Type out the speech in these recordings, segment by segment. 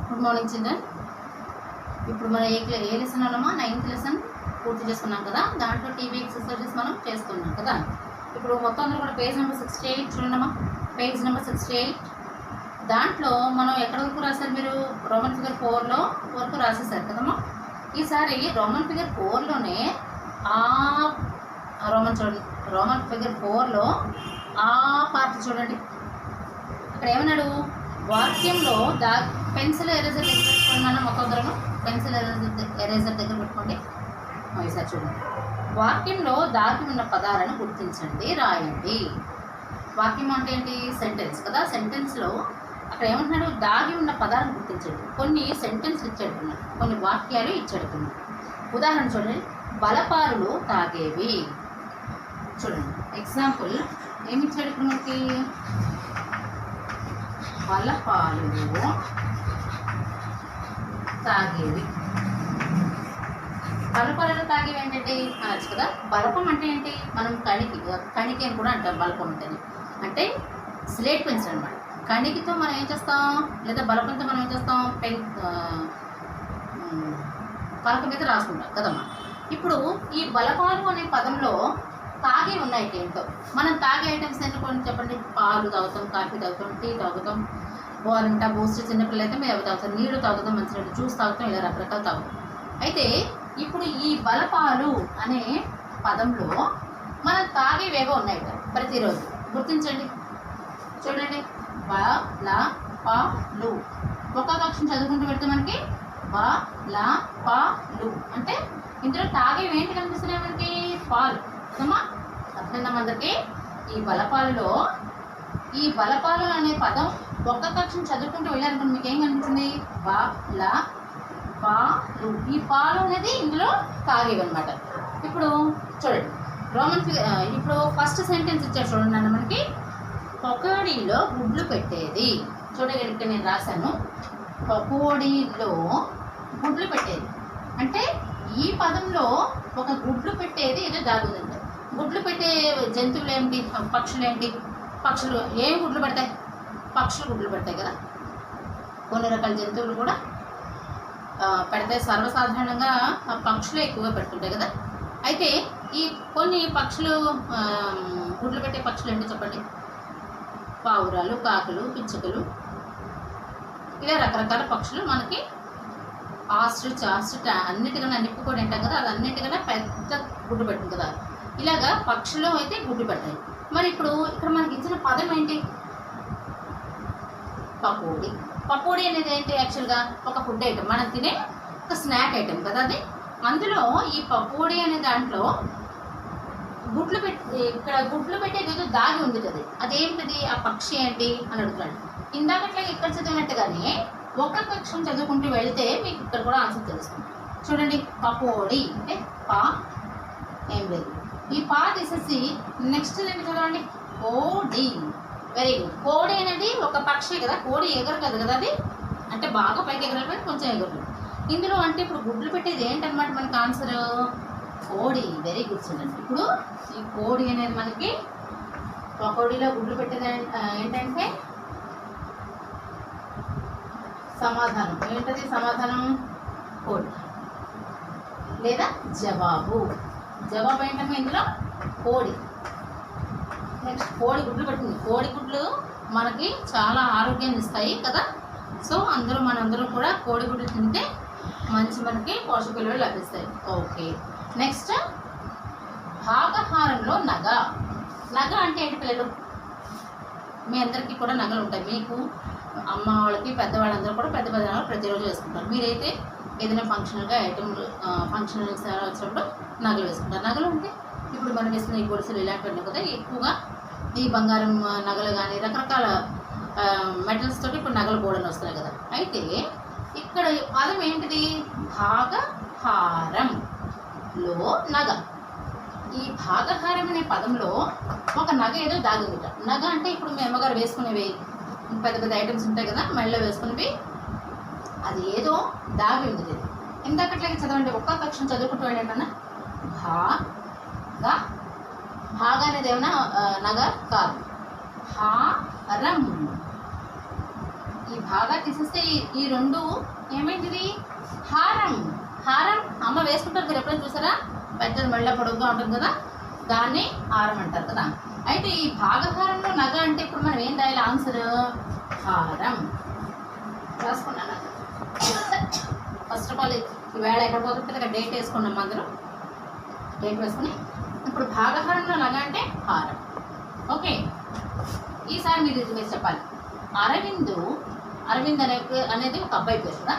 Good morning children. ఇప్పుడు మనం ఏ lesson ఉన్నామా, 9th లెసన్ పూర్తి చేసుకున్నాం కదా. దాంట్లో టీవీ ఎక్సర్సైజెస్ మనం చేస్తున్నాం కదా. ఇప్పుడు మొత్తం అందరూ కూడా పేజ్ నెంబర్ 68 చూడండమ్మా. పేజ్ నెంబర్ 68 దాంట్లో మనం ఎక్కడ వరకు రాశారు మీరు? రోమన్ ఫిగర్ 4లో వరకు రాసేసారు కదమ్మా. ఈసారి రోమన్ ఫిగర్ 4లోనే రోమన్ ఫిగర్ 4లో ఆ పార్ట్ చూడండి. ఇక్కడ ఏమన్నాడు? వాక్యంలో పెన్సిల్ ఎరేజర్ దగ్గర పెట్టుకున్నాను. మొత్తం అందరూ పెన్సిల్ ఎరేజర్ దగ్గర పెట్టుకోండి. ఈసారి చూడండి. వాక్యంలో దాగి ఉన్న పదాలను గుర్తించండి, రాయండి. వాక్యం అంటే ఏంటి? సెంటెన్స్ కదా. సెంటెన్స్లో అక్కడ ఏమంటున్నాడు? దాగి ఉన్న పదాలను గుర్తించండి. కొన్ని సెంటెన్స్లు ఇచ్చేడుతున్నాడు, కొన్ని వాక్యాలు ఇచ్చేడుతున్నాడు. ఉదాహరణ చూడండి. బలపాలు తాగేవి. చూడండి ఎగ్జాంపుల్ ఏమి ఇచ్చాడు ఇప్పుడు మనకి? బలపాలు తాగేవి. బలపాలలో తాగేవి ఏంటంటే అనొచ్చు కదా. బలపం అంటే ఏంటి? మనం కణికి అని కూడా అంటాం. బలపం అంటే స్లేట్ పెన్సిల్ అనమాట. కణికితో మనం ఏం చేస్తాం, లేదా బలపంతో మనం ఏం చేస్తాం? పలక మీద రాసుకుంటాం కదమ్మా. ఇప్పుడు ఈ బలపాలు అనే పదంలో తాగే ఉన్నాయి ఏంటో. మనం తాగే ఐటమ్స్ ఏంటో కొన్ని చెప్పండి. పాలు తాగుతాం, కాఫీ తాగుతాం, టీ తాగుతాం, బోర్మిటా, బూస్ట్, చిన్నపిల్లలు అయితే మేము తాగుతాం, నీళ్ళు తాగుతాం, మంచినీళ్ళు, జ్యూస్ తాగుతాం, ఇలా రకరకాలు తాగుతాం. అయితే ఇప్పుడు ఈ బలపాలు అనే పదంలో మనం తాగేవేవో ఉన్నాయి కదా ప్రతిరోజు. గుర్తించండి. చూడండి. బలపాలు ఒక్కొక్క అక్షరం చదువుకుంటూ పెడితే మనకి బలపాలు అంటే ఇందులో తాగేవి ఏంటి కనిపిస్తున్నాయి మనకి? పాలు అమ్మా. అర్థమైందమ్మా అందరికీ? ఈ బలపాలలో ఈ బలపాలు అనే పదం ఒక్కొక్క అక్షరం చదువుకుంటూ వెళ్ళారనుకోండి, మీకు ఏం కనిపిస్తుంది? పాలు. ఈ పాలు అనేది ఇందులో తాగేవి అనమాట. ఇప్పుడు చూడండి. ఇప్పుడు ఫస్ట్ సెంటెన్స్ ఇచ్చారు చూడండి అన్న మనకి. పకోడీలో గుడ్లు పెట్టేది. చూడండి ఇక్కడ నేను రాశాను. పకోడీలో గుడ్లు పెట్టేది అంటే ఈ పదంలో ఒక గుడ్లు పెట్టేది ఏదో దాగుందంట. గుడ్లు పెట్టే జంతువులు ఏంటి? పక్షులు ఏంటి? పక్షులు ఏం గుడ్లు పెడతాయి? పక్షులు గుడ్లు పెడతాయి కదా. కొన్ని రకాల జంతువులు కూడా పెడతాయి. సర్వసాధారణంగా పక్షులు ఎక్కువగా పెడుతుంటాయి కదా. అయితే ఈ కొన్ని పక్షులు గుడ్లు పెట్టే పక్షులు ఏంటి చెప్పండి? పావురాలు, కాకులు, పిచ్చుకలు, ఇలా రకరకాల పక్షులు మనకి. ఆస్ట్రిచ్ అన్నిటికన్నా నిప్పుకోడి అంటాం కదా, అది అన్నిటికన్నా పెద్ద గుడ్డు పెడుతుంది కదా. ఇలాగా పక్షులు అయితే గుడ్డు పెడతాయి. మరి ఇప్పుడు ఇక్కడ మనకి ఇచ్చిన పదం ఏంటి? పకోడీ. పకోడీ అనేది ఏంటి? యాక్చువల్గా ఒక ఫుడ్ ఐటమ్, మనం తినే ఒక స్నాక్ ఐటమ్ కదా అది. అందులో ఈ పకోడీ అనే దాంట్లో ఇక్కడ గుడ్లు పెట్టేది ఏదో దాగి ఉంది కదా. అదేంటిది? ఆ పక్షి ఏంటి అని అడుగుతున్నాడు. ఇందాకట్లాగా ఇక్కడ చదివినట్టుగానే ఒక్కొక్క అక్షరం చదువుకుంటూ వెళితే మీకు ఇక్కడ కూడా ఆన్సర్ తెలుస్తుంది. చూడండి. పకోడీ అంటే పా ఏం లేదు. ఈ పా తీసేసి నెక్స్ట్ ఏంటి చదవండి? కోడి. Very good. కోడి అనేది ఒక పక్షి కదా. కోడి ఎగరు కదా అది, అంటే బాగా పైకి ఎగరలేదు, కొంచెం ఎగరలేదు. ఇందులో అంటే ఇప్పుడు గుడ్లు పెట్టేది ఏంటన్నమాట మనకి ఆన్సర్? కోడి. వెరీ గుడ్ చూడండి. ఇప్పుడు ఈ కోడి అనేది మనకి పకోడీలో గుడ్లు పెట్టేది ఏంటంటే సమాధానం ఏంటది? సమాధానం కోడి లేదా జవాబు. జవాబు ఏంటంటే ఇందులో కోడి. నెక్స్ట్ కోడి గుడ్లు పెట్టింది. కోడి గుడ్లు మనకి చాలా ఆరోగ్యాన్ని ఇస్తాయి కదా. సో మనందరూ కూడా కోడి గుడ్లు తింటే మనకి పోషక విలువలు లభిస్తాయి. ఓకే. నెక్స్ట్ భాగహారంలో నగ. నగ అంటే ఏంటి పిల్లలు? మీ అందరికీ కూడా నగలు ఉంటాయి. మీకు అమ్మ వాళ్ళకి, పెద్దవాళ్ళందరూ కూడా పెద్ద నగలు ప్రతిరోజు వేసుకుంటారు. మీరైతే ఏదైనా ఫంక్షనల్గా ఐటమ్లు ఫంక్షనల్ వచ్చినప్పుడు నగలు వేసుకుంటారు. నగలు అంటే ఇప్పుడు మనం వేసుకున్న ఈ గొలుసులు ఇలాంటివన్నీ కదా. ఎక్కువగా ఈ బంగారం నగలు కానీ రకరకాల మెటల్స్ తోటి ఇప్పుడు నగలు బోర్డని వస్తున్నాయి కదా. అయితే ఇక్కడ పదం ఏంటిది? భాగహారంలో నగ. ఈ భాగహారం అనే పదంలో ఒక నగ ఏదో దాగుందిట. నగ అంటే ఇప్పుడు మీ అమ్మగారు వేసుకునేవి పెద్ద పెద్ద ఐటమ్స్ ఉంటాయి కదా, మెడలో వేసుకునేవి. అది ఏదో దాగి ఉంది. ఇందాకట్లాగే చదవండి. ఒక్కొక్క అక్షరం చదువుకుంటూ వెళ్ళండి అన్న. భాగ అనేది ఏమన్నా నగ కాదు. హారం. ఈ భాగా తీసేస్తే ఈ రెండు ఏమైంది? హారం. హారం అమ్మ వేసుకుంటారు, మీరు ఎప్పుడైనా చూసారా? పెద్దది మెళ్ళ పొడుగుగా ఉంటుంది కదా, దాన్ని హారం అంటారు కదా. అయితే ఈ భాగహారంలో నగ అంటే ఇప్పుడు మనం ఏం రాయాలి? ఆన్సర్ హారం. రాసుకున్నాను. ఫస్ట్ ఆఫ్ ఆల్ ఈవేళ ఎక్కడ పోతుంటే డేట్ వేసుకున్నాం, అందరూ డేట్ వేసుకుని. ఇప్పుడు భాగహారంలో నగ అంటే హారం. ఓకే, ఈసారి మీరు ఇది వేసి చెప్పాలి. అరవింద్ అనేది ఒక అబ్బాయి పేరు కదా.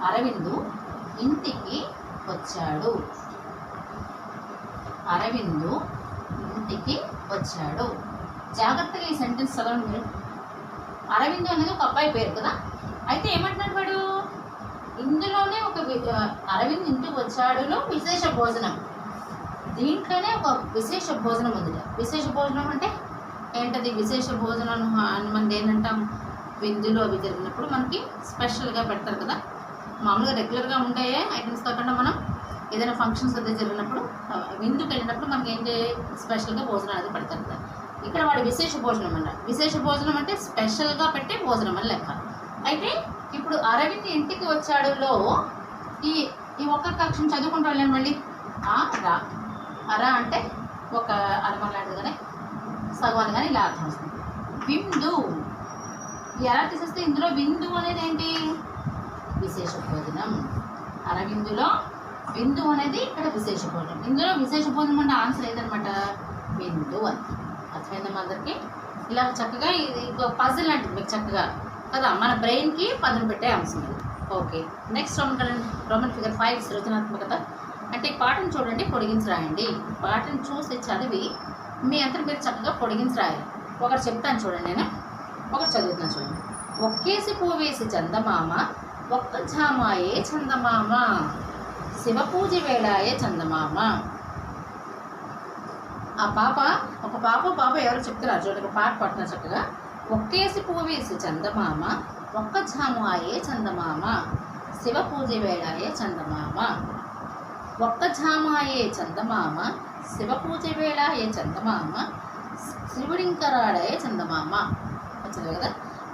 అరవింద్ ఇంటికి వచ్చాడు. అరవింద్ ఇంటికి వచ్చాడు. జాగ్రత్తగా ఈ సెంటెన్స్ చదవండి మీరు. అరవింద్ అనేది ఒక అబ్బాయి పేరు కదా. అయితే ఏమంటున్నాడు వాడు? ఇందులోనే ఒక అరవింద్ ఇంటికి వచ్చాడులో విశేష భోజనం, దీంట్లోనే ఒక విశేష భోజనం ఉంది. విశేష భోజనం అంటే ఏంటది? విశేష భోజనం మనం ఏంటంటాం? విందులు అవి జరిగినప్పుడు మనకి స్పెషల్గా పెడతారు కదా. మామూలుగా రెగ్యులర్గా ఉండే ఐటమ్స్ కాకుండా మనం ఏదైనా ఫంక్షన్స్ అది జరిగినప్పుడు విందుకు వెళ్ళినప్పుడు మనకి ఏంటి స్పెషల్గా భోజనం అనేది పెడతారు కదా. ఇక్కడ వాడు విశేష భోజనం అన్నారు. విశేష భోజనం అంటే స్పెషల్గా పెట్టే భోజనం అని లెక్క. అయితే ఇప్పుడు అరవింద్ ఇంటికి వచ్చాడులో ఈ ఒక్కొక్క అక్షరం చదువుకుంటూ వెళ్ళాను మళ్ళీ. రా. అరా అంటే ఒక అరమలాంటిది కానీ సగవాన్ని కానీ ఇలా అర్థం వస్తుంది. విందు ఎలా తీసేస్తే ఇందులో విందు అనేది ఏంటి? విశేష భోజనం. అరవిందులో విందు అనేది ఇక్కడ విశేష భోజనం. ఇందులో విశేష భోజనం అంటే ఆన్సర్ ఏదనమాట? విందు అని. అర్థమైందమ్మా అందరికీ? ఇలా చక్కగా ఇది పజిల్ లాంటిది మీకు చక్కగా కదా, మన బ్రెయిన్కి పదును పెట్టే అంశం ఇది. ఓకే, నెక్స్ట్ రోమన్ ఫిగర్ 5 సృజనాత్మకత. అంటే ఈ పాటను చూడండి, పొడిగించి రాయండి. పాటను చూసి చదివి మీ అంతా మీరు చక్కగా పొడిగించి రాయాలి. ఒకటి చెప్తాను చూడండి, నేను ఒకటి చదువుతున్నాను చూడండి. ఒక్కేసి పువ్వేసి చందమామ, ఒక్క ఝామాయే చందమామ, శివ పూజ వేళాయే చందమామ. ఆ పాప ఒక పాప ఎవరు చెప్తున్నారు చూడండి, పాట పడుతున్నారు చక్కగా. ఒక్కేసి పువ్వేసి చందమామ, ఒక్క ఝామాయే చందమామ, శివ పూజ వేళాయే చందమామ. ఒక్క ఝామాయే చందమామ, శివ పూజ వేళాయే చందమామ, శివుడింకరాడాయే చందమామ. వచ్చింది కదా.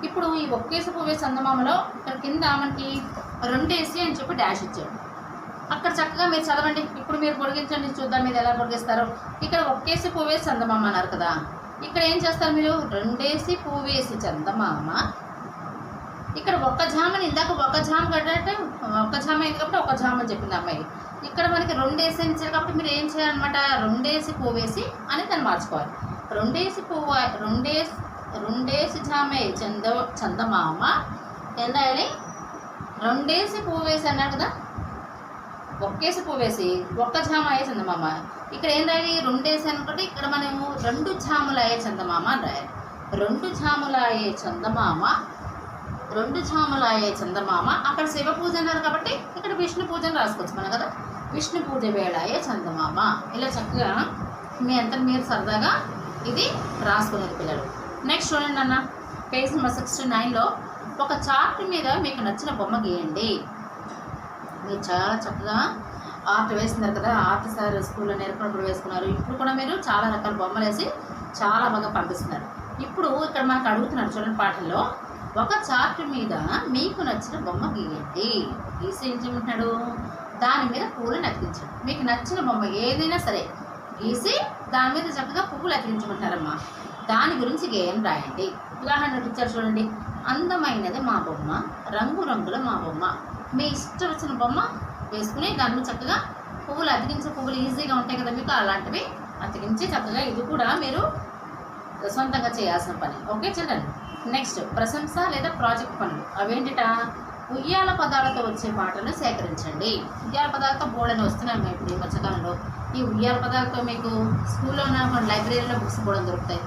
ఇప్పుడు ఈ ఒక్కేసి పువ్వే చందమామలో ఇక్కడ కింద మనకి 2 అని చెప్పి డాష్ ఇచ్చాడు. అక్కడ చక్కగా మీరు చదవండి. ఇప్పుడు మీరు పొడిగించండి, చూద్దాం మీరు ఎలా పొడిగిస్తారో. ఇక్కడ ఒక్కేసి పువ్వేసి చందమామ అన్నారు కదా. ఇక్కడ ఏం చేస్తారు మీరు? 2 పువ్వేసి చందమామ. ఇక్కడ ఒక్క ఝామని ఇందాక ఒక ఝామ కట్టే ఒక్క ఝామ అయింది కాబట్టి ఒక ఝామ అని చెప్పింది అమ్మాయి. ఇక్కడ మనకి 2 అని ఇచ్చారు కాబట్టి మీరు ఏం చేయాలన్నమాట? 2 పువ్వేసి అని దాన్ని మార్చుకోవాలి. 2 ఝామే చందమామ ఏం రాయాలి? 2 పువ్వేసి అన్నారు కదా. ఒక్కేసి పువ్వేసి ఒక్క ఝామ అయ్యే చందమామ. ఇక్కడ ఏం రాయాలి? 2 అనుకుంటే ఇక్కడ మనము 2 ఝాములు అయ్యే చందమామ అని రాయాలి. 2 ఝాములు అయ్యే చందమామ, 2 ఝాములు అయ్యే చందమామ. అక్కడ శివ పూజ అన్నారు కాబట్టి ఇక్కడ విష్ణు పూజను రాసుకోవచ్చు మనం కదా. విష్ణు పూజ వేళాయే చందమామ. ఇలా చక్కగా మీ అంతా మీరు సరదాగా ఇది రాసుకునేది పిల్లలు. నెక్స్ట్ చూడండి అన్న, పేజ్ నెంబర్ 69లో ఒక చార్ట్ మీద మీకు నచ్చిన బొమ్మ గీయండి. మీరు చాలా చక్కగా ఆర్ట్ వేస్తున్నారు కదా. ఆర్ట్ సార్ స్కూల్లో నేర్పినప్పుడు వేసుకున్నారు. ఇప్పుడు కూడా మీరు చాలా రకాల బొమ్మలు వేసి చాలా బాగా పంపిస్తున్నారు. ఇప్పుడు ఇక్కడ మనకు అడుగుతున్నారు చూడండి పాటల్లో, ఒక చార్ట్ మీద మీకు నచ్చిన బొమ్మ గీయండి. గీసి ఏం చేయమంటున్నాడు? దాని మీద పూలను అతికించండి. మీకు నచ్చిన బొమ్మ ఏదైనా సరే గీసి దాని మీద చక్కగా పువ్వులు అతికించమంటారమ్మా. దాని గురించి గేయం రాయండి. ఉదాహరణకు ఇచ్చారు చూడండి. అందమైనది మా బొమ్మ, రంగురంగుల మా బొమ్మ. మీ ఇష్టం వచ్చిన బొమ్మ వేసుకుని దాని మీద చక్కగా పువ్వులు అతికించే పువ్వులు ఈజీగా ఉంటాయి కదా మీకు, అలాంటివి అతికించి చక్కగా ఇది కూడా మీరు సొంతంగా చేయాల్సిన పని. Okay children. నెక్స్ట్ ప్రశంస లేదా ప్రాజెక్ట్ పనులు. అవేంటిట? ఉయ్యాల పదాలతో వచ్చే పాటలను సేకరించండి. ఉయ్యాల పదాలతో బోర్డని వస్తున్నాయి ఇప్పుడు ఈ మధ్యకాలంలో. ఈ ఉయ్యాల పదాలతో మీకు స్కూల్లో ఉన్న మన లైబ్రరీలో బుక్స్ కూడా దొరుకుతాయి.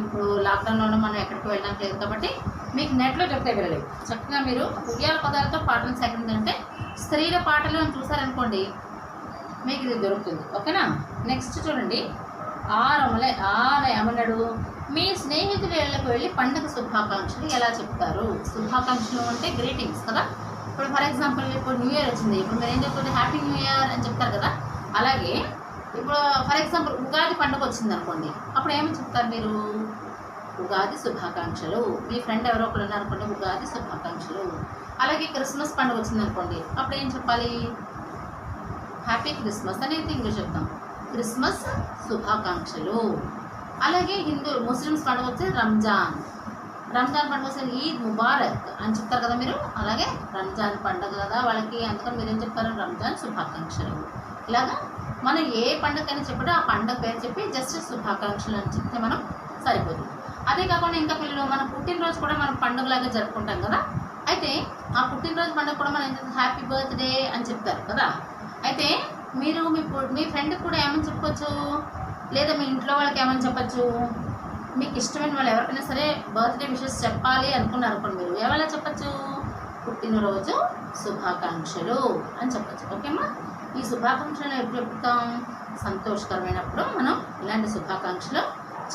ఇప్పుడు లాక్డౌన్లోనే మనం ఎక్కడికి వెళ్ళడానికి లేదు కాబట్టి మీకు నెట్లో దొరుకుతాయి వెళ్ళలేవు. చక్కగా మీరు ఉయ్యాల పదాలతో పాటలను సేకరించాలంటే స్త్రీల పాటలు అని చూసారనుకోండి మీకు ఇది దొరుకుతుంది. ఓకేనా. నెక్స్ట్ చూడండి. ఏమన్నాడు? మీ స్నేహితుల ఇళ్ళకు వెళ్ళి పండుగ శుభాకాంక్షలు ఎలా చెప్తారు? శుభాకాంక్షలు అంటే గ్రీటింగ్స్ కదా. ఇప్పుడు ఫర్ ఎగ్జాంపుల్ ఇప్పుడు న్యూ ఇయర్ వచ్చింది, ఇప్పుడు మీరు ఏం చెప్తుంది? హ్యాపీ న్యూ ఇయర్ అని చెప్తారు కదా. అలాగే ఇప్పుడు ఫర్ ఎగ్జాంపుల్ ఉగాది పండుగ వచ్చింది అనుకోండి, అప్పుడు ఏమని చెప్తారు మీరు? ఉగాది శుభాకాంక్షలు. మీ ఫ్రెండ్ ఎవరో ఒకరు ఉన్నారనుకోండి, ఉగాది శుభాకాంక్షలు. అలాగే క్రిస్మస్ పండుగ వచ్చిందనుకోండి, అప్పుడు ఏం చెప్పాలి? హ్యాపీ క్రిస్మస్ అనేది ఇంగ్లీష్ చెప్తాం. క్రిస్మస్ శుభాకాంక్షలు. అలాగే ముస్లిమ్స్ పండుగ వచ్చే రంజాన్ పండుగ వస్తే ఈద్ ముబారక్ అని చెప్తారు కదా మీరు. అలాగే రంజాన్ పండుగ కదా వాళ్ళకి, అందుకని మీరు ఏం చెప్తారు? రంజాన్ శుభాకాంక్షలు. ఇలాగా మనం ఏ పండుగ అని చెప్పినా ఆ పండుగ పేరు చెప్పి జస్ట్ శుభాకాంక్షలు అని చెప్తే మనం సరిపోతుంది. అదే కాకుండా ఇంకా పిల్లలు మన పుట్టినరోజు కూడా మనం పండుగలాగా జరుపుకుంటాం కదా. అయితే ఆ పుట్టినరోజు పండుగ కూడా మనం హ్యాపీ బర్త్డే అని చెప్తారు కదా. అయితే మీరు మీ ఫ్రెండ్కి కూడా ఏమని చెప్పచ్చు, లేదా మీ ఇంట్లో వాళ్ళకి ఏమని చెప్పచ్చు? మీకు ఇష్టమైన వాళ్ళు ఎవరికైనా సరే బర్త్డే విషెస్ చెప్పాలి అనుకోండి, మీరు ఎవరైనా చెప్పచ్చు? పుట్టినరోజు శుభాకాంక్షలు అని చెప్పచ్చు. ఓకేమ్మా? ఈ శుభాకాంక్షలు ఎప్పుడు చెప్తాం? సంతోషకరమైనప్పుడు మనం ఇలాంటి శుభాకాంక్షలు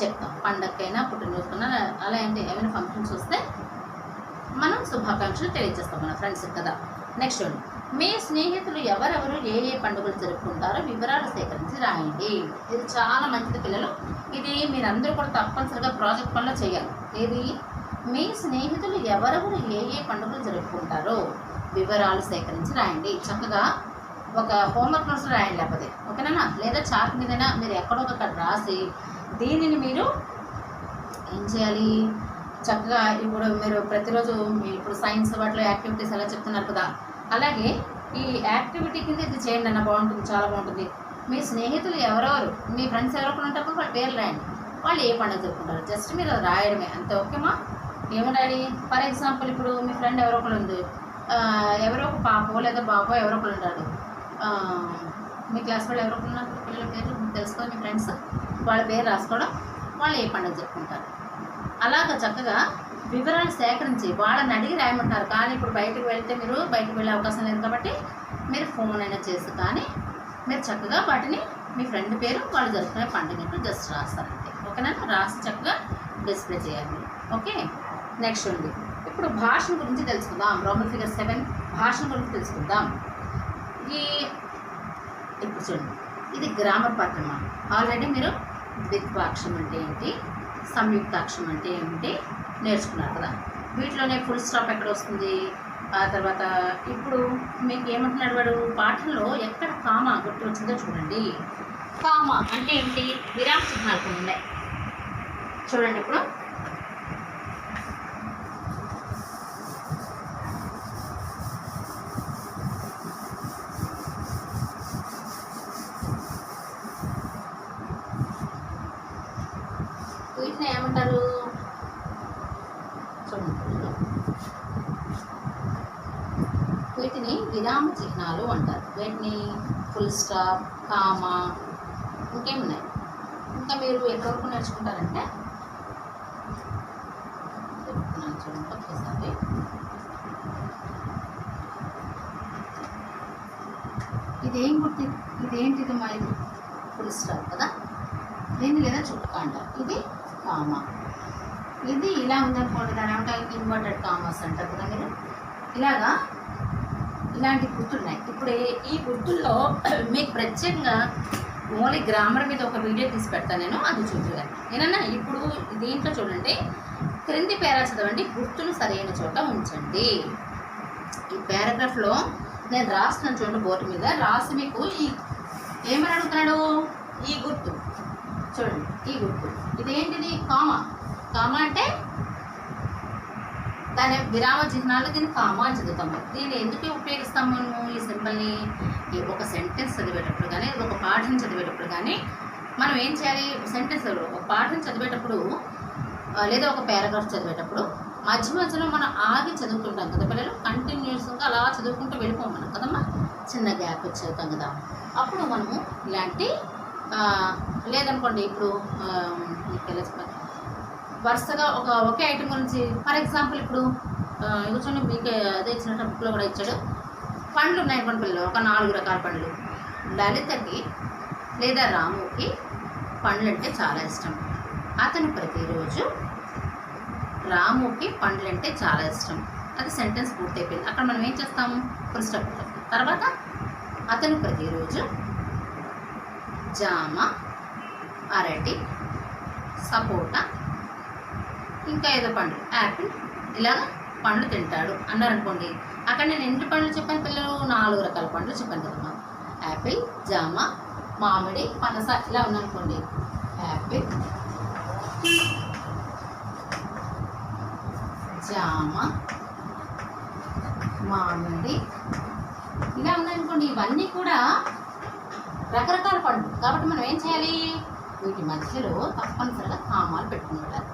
చెప్తాం. పండగకైనా పుట్టినరోజుకైనా అలా అంటే ఏమైనా ఫంక్షన్స్ వస్తే మనం శుభాకాంక్షలు తెలియజేస్తాం మన ఫ్రెండ్స్కి కదా. నెక్స్ట్ మీ స్నేహితులు ఎవరెవరు ఏ ఏ పండుగలు జరుపుకుంటారో వివరాలు సేకరించి రాయండి. ఇది చాలా మంచిది పిల్లలు. ఇది మీరందరూ కూడా తప్పనిసరిగా ప్రాజెక్ట్ పనిలో చేయాలి. ఏది? మీ స్నేహితులు ఎవరెవరు ఏ ఏ పండుగలు జరుపుకుంటారో వివరాలు సేకరించి రాయండి. చక్కగా ఒక హోంవర్క్ నోట్స్ రాయండి, లేకపోతే ఓకేనా, లేదా చార్ట్ మీదైనా మీరు ఎక్కడో ఒకక్కడ రాసి దీనిని మీరు ఏం చేయాలి? చక్కగా ఇప్పుడు మీరు ప్రతిరోజు ఇప్పుడు సైన్స్ వాటిలో యాక్టివిటీస్ ఎలా చెప్తున్నారు కదా, అలాగే ఈ యాక్టివిటీ కింద ఇది చేయండి అన్న, బాగుంటుంది, చాలా బాగుంటుంది. మీ స్నేహితులు ఎవరెవరు, మీ ఫ్రెండ్స్ ఎవరొకరు ఉంటారు, వాళ్ళ పేర్లు రాయండి. వాళ్ళు ఏ పండుగ జరుపుకుంటారు జస్ట్ మీరు అది రాయడమే అంతే. ఓకేమా? ఏమో రాయాలి? ఫర్ ఎగ్జాంపుల్ ఇప్పుడు మీ ఫ్రెండ్ ఎవరో ఒకరు ఉంది, ఎవరో ఒక పాపో లేదా బాబో ఎవరో ఒకరు ఉంటాడు, మీ క్లాస్ వాళ్ళు ఎవరో ఒకరు ఉన్నారు, పిల్లల పేరు తెలుసుకోవాలి. మీ ఫ్రెండ్స్ వాళ్ళ పేరు రాసుకోవడం, వాళ్ళు ఏ పండుగ జరుపుకుంటారు, అలాగ చక్కగా వివరాలు సేకరించి వాళ్ళని అడిగి రాయమంటారు. కానీ ఇప్పుడు బయటకు వెళ్తే మీరు బయటకు వెళ్ళే అవకాశం లేదు కాబట్టి మీరు ఫోన్ అయినా చేసి కానీ మీరు చక్కగా వాటిని మీ ఫ్రెండ్ పేరు వాళ్ళు జరుపుకునే పండుగ జస్ట్ రాస్తారంటే. ఓకేనా? రాసి చక్కగా డిస్ప్లే చేయాలి. ఓకే? నెక్స్ట్ ఉంది ఇప్పుడు భాష గురించి తెలుసుకుందాం. రోమన్ ఫిగర్ 7 భాష గురించి తెలుసుకుందాం. ఇప్పుడు చూడండి, ఇది గ్రామర్ పార్ట్ అన్నమాట. ఆల్రెడీ మీరు ద్విత్వాక్షరం అంటే ఏంటి, సంయుక్తాక్షరం అంటే ఏమిటి నేర్చుకున్నారు కదా. వీటిలోనే ఫుల్ స్టాప్ ఎక్కడ వస్తుంది, ఆ తర్వాత ఇప్పుడు మీకు ఏమంటున్నాడు వాడు పాఠంలో ఎక్కడ కామా గుర్తు వచ్చిందో చూడండి. కామా అంటే ఏమిటి? విరామ చిహ్నాలు కొన్ని ఉన్నాయి చూడండి. ఇప్పుడు వీటిని ఏమంటారు చూడండి, వీటిని విరామ చిహ్నాలు అంటారు. వీటిని ఫుల్ స్టాప్, కామా, ఇంకేమున్నాయి. ఇంకా మీరు ఎక్కడివరకు నేర్చుకుంటారంటే చెప్తున్నాను చూడండి ఒకేసారి. ఇదేంటిది మా ఇది ఫుల్ స్టాప్ కదా, దీన్ని లేదా చుక్క అంటారు. ఇది కామా. ఇది ఇలా ఉందనుకోండి, దాని ఏమంటారు? ఇన్వర్టెడ్ కామర్స్ అంటారు కదా మీరు. ఇలాగా ఇలాంటి గుర్తున్నాయి. ఇప్పుడు ఈ గుర్తుల్లో మీకు ప్రత్యేకంగా ఓన్లీ గ్రామర్ మీద ఒక వీడియో తీసి పెడతాను నేను, అది చూద్దాను ఏనన్నా. ఇప్పుడు దీంట్లో చూడండి, క్రింది పేరా చదవండి, గుర్తులు సరైన చోట ఉంచండి. ఈ పారాగ్రాఫ్లో నేను రాస్తున్నాను చూడండి, బోర్డు మీద రాసి మీకు ఏమని అడుగుతున్నాడు? ఈ గుర్తు చూడండి, ఈ గుర్తు ఇదేంటిది? కామా. కామా అంటే దాని విరామ చిహ్నాలు, దీన్ని కామా అని చదువుతాము. దీన్ని ఎందుకు ఉపయోగిస్తాము మనము ఈ సింబల్ని? ఒక సెంటెన్స్ చదివేటప్పుడు కానీ, ఒక పాఠం చదివేటప్పుడు కానీ మనం ఏం చేయాలి? సెంటెన్స్ ఒక పాఠం చదివేటప్పుడు లేదా ఒక పారాగ్రాఫ్ చదివేటప్పుడు మధ్య మధ్యలో మనం ఆగి చదువుకుంటాం కదా పిల్లలు. కంటిన్యూస్గా అలా చదువుకుంటూ వెళ్ళిపోం మనం కదమ్మా, చిన్న గ్యాప్ వచ్చి చదువుతాం కదా. అప్పుడు మనము ఇలాంటి లేదనుకోండి, ఇప్పుడు వరుసగా ఒకే ఐటమ్ గురించి ఫర్ ఎగ్జాంపుల్ ఇప్పుడు కూర్చొని మీకు అదే ఇచ్చినట్టు బుక్లో కూడా ఇచ్చాడు. పండ్లు ఉన్నాయనుకోండి పిల్లలు, ఒక 4 రకాల పండ్లు. లలితకి లేదా రాముకి పండ్లు అంటే చాలా ఇష్టం. అతను ప్రతిరోజు రాముకి పండ్లు అంటే చాలా ఇష్టం. అది సెంటెన్స్ పూర్తయిపోయింది. అక్కడ మనం ఏం చేస్తాము? ఫుల్ స్టాప్ పెడతాం. తర్వాత అతను ప్రతిరోజు జామ, అరటి, సపోటా ఇంకా ఏదో పండు యాపిల్ ఇలాగ పండ్లు తింటాడు అన్నారనుకోండి. అక్కడ నేను ఎన్ని పండ్లు చెప్పాను పిల్లలు? 4 రకాల పండ్లు చెప్పాను కదమ్మా. యాపిల్, జామ, మామిడి, పనస ఇలా ఉన్నాయనుకోండి. యాపిల్, జామ, మామిడి ఇలా ఉన్నాయనుకోండి. ఇవన్నీ కూడా రకరకాల పండ్లు కాబట్టి మనం ఏం చేయాలి? వీటి మధ్యలో తప్పనిసరిగా కామాలు పెట్టుకుంటారు.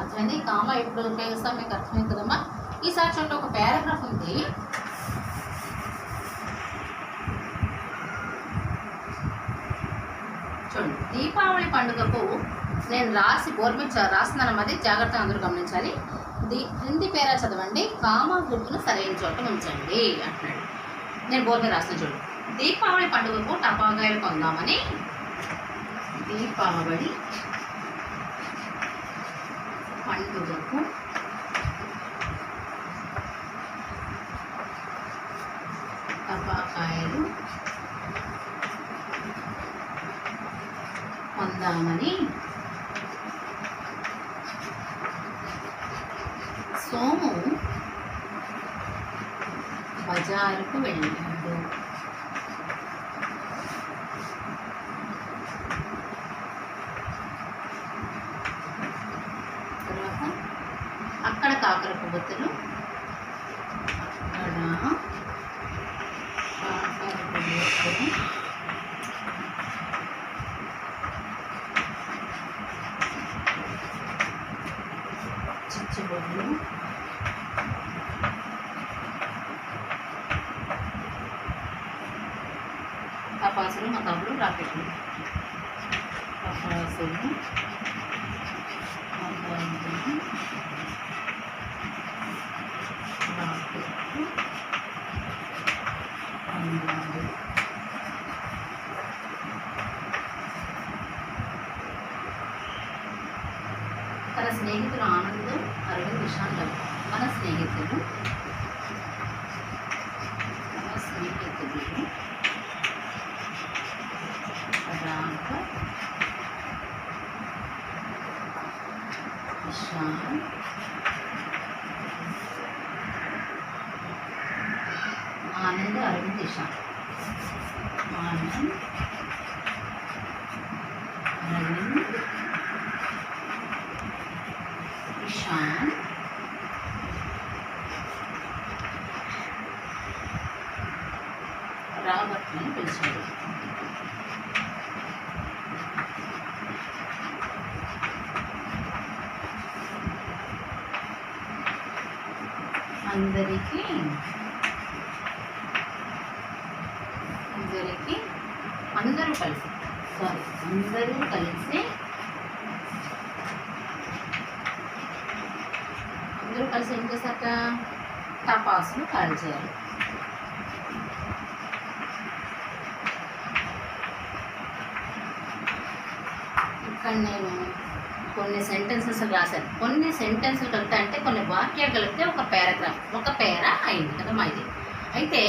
అర్థమైంది? కామా ఎప్పుడు ఉపయోగిస్తాం మీకు అర్థమైంది కదమ్మా. ఈసారి చూడండి, ఒక పారాగ్రాఫ్ ఉంది. చూడండి, దీపావళి పండుగకు నేను బోర్డు మీద రాస్తున్నాను. అది జాగ్రత్తగా అందరూ గమనించాలి. హిందీ పేరా చదవండి, కామా గుర్తును సరైన చోట ఉంచండి అంటున్నాడు. నేను బోర్డు మీద రాసిన చూడండి. దీపావళి పండుగకు టపాకాయలు కొందామని దీపావళి పండుగకు టపాకాయలు కొందామని సోము బజారుకు వెళ్ళాడు. తర్వాత అక్కడ కాకర పువ్వుతులు చిచ్చుబొడ్లు టపాసులు మా తమ్ముడు రాకెట్లు టపాసులు రాకెట్లు అన్నాడు. తన స్నేహితులు ఆనంద్, అరవింద్, నిశాంత్ మన స్నేహితులు రాక విశాల్ ఆనంద్, అరవింద్, నిశాంత్ ఆనంద్, అరవింద్, విశాల్ రాబర్ట్ని పిలిచాడు. అందరికీ అందరూ కలిసి ఏం చేశాక టపాసులు కాల్చారు. ఇక్కడ నేను కొన్ని సెంటెన్సెస్ రాశాను. కొన్ని సెంటెన్సులు కలిపితే అంటే కొన్ని వాక్యాలు కలిపితే ఒక పారాగ్రాఫ్, ఒక పేరా అయింది కదమ్మా ఇది. అయితే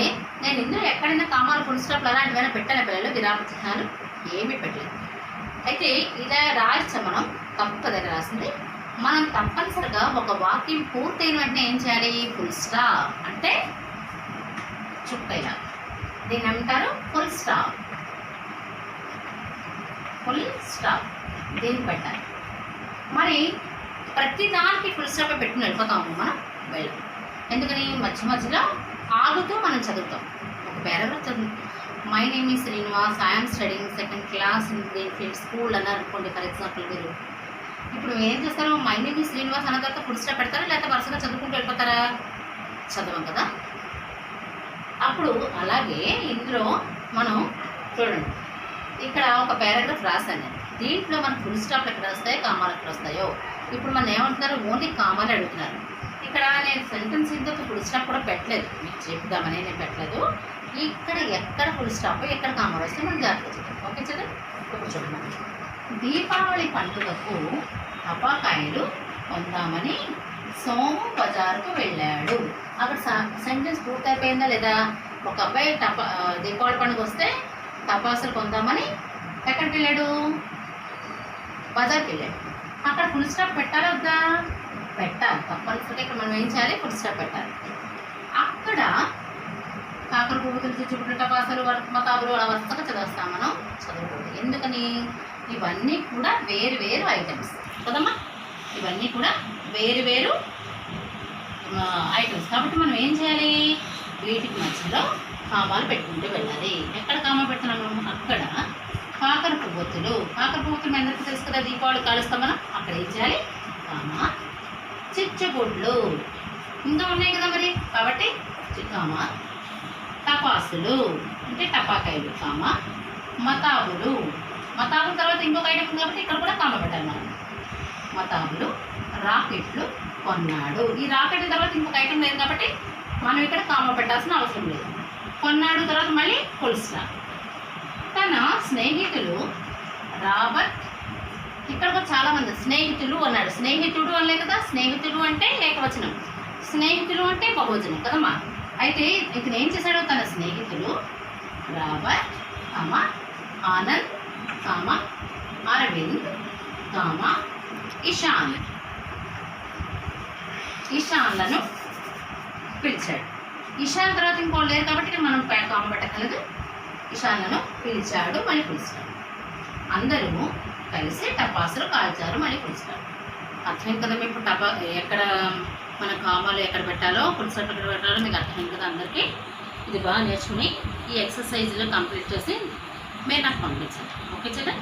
నేను ఇందులో ఎక్కడైనా కామాలు, ఫుల్ స్టాప్లు అలాంటివైనా పెట్టాను పిల్లలు, విరామ చిహ్నాలు ఏమీ పెట్టలేదు. అయితే ఇలా రాయచ్చ మనం తప్పు దగ్గర రాసింది. మనం తప్పనిసరిగా ఒక వాక్యం పూర్తయిన వెంటనే ఏం చేయాలి? ఫుల్ స్టాప్ అంటే చుక్కైనా దీన్ని ఏమంటారు? Full stop. ఫుల్ స్టాప్ దీన్ని పెట్టాలి. మరి ప్రతి దానికి ఫుల్ స్టాప్ పెట్టుకుని వెళ్ళిపోతాము మనం వెళ్ళాం. ఎందుకని? మధ్య మధ్యలో ఆగుతూ మనం చదువుతాం. ఒక పారాగ్రాఫ్ చదువు, my name is Srinivas, I'm studying second class in greenfield school అన్నారు అనుకోండి. ఫర్ ఎగ్జాంపుల్ మీరు ఇప్పుడు ఏం చేస్తారు? మై నేమ్ ఈజ్ శ్రీనివాస్ అన్న తర్వాత ఫుల్ స్టాప్ పెడతారా, లేకపోతే వరుసగా చదువుకుంటూ వెళ్ళిపోతారా? చదవం కదా. అప్పుడు అలాగే ఇందులో మనం చూడండి, ఇక్కడ ఒక పారాగ్రాఫ్ రాశాను నేను. దీంట్లో మనకు ఫుల్ స్టాప్ ఎక్కడ వస్తాయో, కామాలు ఎక్కడ వస్తాయో. ఇప్పుడు మనం ఏమంటున్నారు? ఓన్లీ కామాలు అడుగుతున్నారు. ఇక్కడ నేను సెంటెన్స్ ఇంత ఫుల్ స్టాప్ కూడా పెట్టలేదు, మీకు చెప్దామని నేను పెట్టలేదు. ఇక్కడ ఎక్కడ ఫుల్ స్టాప్, ఎక్కడ కామాలు వస్తే మనం జాగ్రత్త చూద్దాం. ఓకే చదువు. ఇప్పుడు చూడండి, దీపావళి పండుగకు టపాకాయలు కొందామని సోము బజారుకు వెళ్ళాడు. అక్కడ సెంటెన్స్ పూర్తయిపోయిందా లేదా? ఒక అబ్బాయి దీపావళి పండుగ వస్తే టపాసులు కొందామని ఎక్కడికి వెళ్ళాడు? బజార్కి వెళ్ళాడు. అక్కడ ఫుల్ స్టాప్ పెట్టాలా వద్దా? పెట్టాలి. తప్పనిసరిగా ఇక్కడ మనం ఏం చేయాలి? ఫుల్ స్టాప్ పెట్టాలి. అక్కడ కాకర పువ్వుతులు చుచ్చుకుంటే టపాసులు మతాబులు అలా వరుసగా చదివేస్తాం మనం. చదవకూడదు. ఎందుకని? ఇవన్నీ కూడా వేరు వేరు ఐటమ్స్ కదమ్మా. ఇవన్నీ కూడా వేరు వేరు ఐటమ్స్ కాబట్టి మనం ఏం చేయాలి? వీటికి మధ్యలో కామాలు పెట్టుకుంటూ వెళ్ళాలి. ఎక్కడ కామా పెడుతున్నాము? అక్కడ కాకర పువ్వొత్తులు. కాకర పువ్వొత్తులు మన అందరికీ తెలుసు కదా, దీపావళి కాలుస్తాం మనం. అక్కడ ఏం చేయాలి? కామా చిచ్చుబుడ్లు ఇంకా ఉన్నాయి కదా మరి. కాబట్టి కామా టపాసులు అంటే టపాకాయలు, కామా మతాబులు. మతాబుల తర్వాత ఇంకొక ఐటమ్ ఉంది కాబట్టి ఇక్కడ కూడా కామ పెట్టాలి మనం. మతాబులు రాకెట్లు కొన్నాడు. ఈ రాకెట్ల తర్వాత ఇంకొక ఐటమ్ లేదు కాబట్టి మనం ఇక్కడ కామ పెట్టాల్సిన అవసరం లేదు. కొన్నాడు తర్వాత మళ్ళీ ఫుల్ స్టాప్. తన స్నేహితులు రాబర్ట్. ఇక్కడ కూడా చాలామంది స్నేహితులు అన్నాడు. స్నేహితుడు అనలే కదా. స్నేహితులు అంటే ఏకవచనం, స్నేహితులు అంటే బహువచనం కదమ్మా. అయితే ఇతను ఏం చేశాడు? తన స్నేహితులు రాబర్ట్, ఆనంద్, అరవింద్, ఇషాన్. ఇషాన్లను పిలిచాడు. ఇషాన్ తర్వాత ఇంకో లేరు కాబట్టి మనం కామ పెట్టగలదు. ఇషాన్లను పిలిచాడు, మళ్ళీ పిలిచాడు. అందరూ కలిసి టపాసులు కాల్చారు, మళ్ళీ పిలిచాడు. అర్థమైంది కదా మీకు? ఎక్కడ మన కామాలు ఎక్కడ పెట్టాలో, పులుసలు ఎక్కడ పెట్టాలో మీకు అర్థమైంది కదా అందరికీ. ఇది బాగా నేర్చుకుని ఈ ఎక్సర్సైజ్లో కంప్లీట్ చేసి మీరు నాకు పంపించండి. ఓకే కదా?